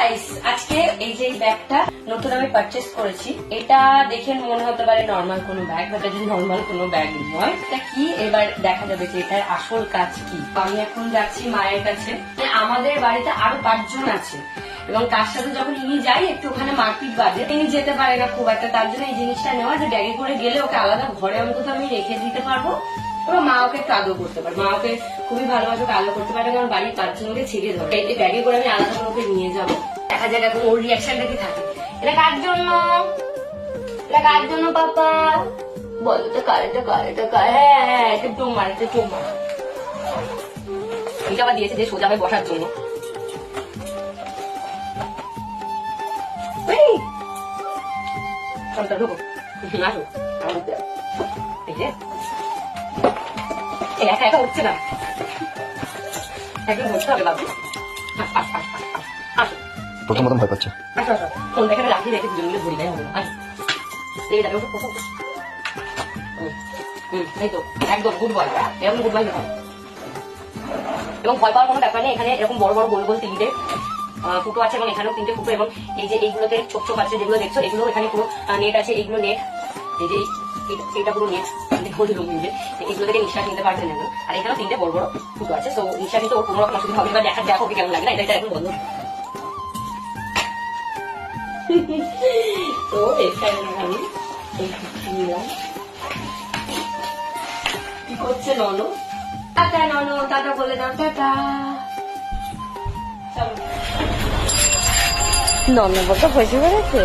Guys, আজকে এই যে ব্যাগটা নতুন আমি পারচেজ করেছি, এটা দেখে মনে হতে পারে নর্মাল কোনো ব্যাগ, বাট এটা নর্মাল কোনো ব্যাগ নয়। এটা কি এবার দেখা যাবে যে এটার আসল কাজ কি। আমি এখন যাচ্ছি মায়ের কাছে। আমাদের বাড়িতে আরো 5 জন আছে এবং তার সাথে যখন ইনি যাই একটু ওখানে মারপিট বাজে, তিনি যেতে পারে না খুব একটা, তার জন্য এই জিনিসটা নেওয়া যে ব্যাগে করে গেলে ওকে আলাদা ঘরে অন্তত আমি রেখে দিতে পারবো এবং মা ওকে একটু আদর করতে পারে, মা ওকে খুবই ভালোভাবে আদর করতে পারে কারণ বাড়ির 5 জনকে ছেড়ে দেবো। এই ব্যাগে করে আমি আলাদা করে ওকে নিয়ে যাবো, দেখা যাক এখন ওর রিয়াকশনটা কি থাকে। এটা কার জন্য, এটা কার জন্য পাপা বলো তো, কার এটা কার এটা কার? হ্যাঁ হ্যাঁ, এটা তোমার, এটা তোমার। এটা আবার দিয়েছে যে সোজা হয়ে বসার জন্য। ঢুকো আসো, এই যে একা একা উঠছে না, একদিন বসতে হবে বাবু। প্রথম প্রথম ভয় পাচ্ছে। আসো আসো, ফোন দেখে রাখি রেখে দুজন মিলে ঘুরি দেয় হবে। আসো এই যাবে, এই তো একদম গুড বয়, এরকম গুড বয় হবে। এবং ভয় পাওয়ার কোনো ব্যাপার নেই, এখানে এরকম বড় বড় গোল গোল 3টে ফুটো আছে এবং এখানেও 3টে ফুটো, এবং এই যে এইগুলোতে ছোট ছোট আছে যেগুলো দেখছো, এগুলো এখানে পুরো নেট আছে, এইগুলো নেট, এই যে এটা পুরো নেট, এগুলো থেকে নিঃশ্বাস নিতে পারবেন না। আর এখানেও 3টে বড় বড় ফুটো আছে, তো নিঃশ্বাস নিতে ওর কোনো রকম অসুবিধা হবে না। দেখা দেখো কেমন লাগে না, এটা এখন বন্ধ। তো এখানে আমি নিলাম। কি করছে ননো? টাটা ননো, টাটা বলে দাও, টাটা। চলো ননবত হয়েছে বেড়েছে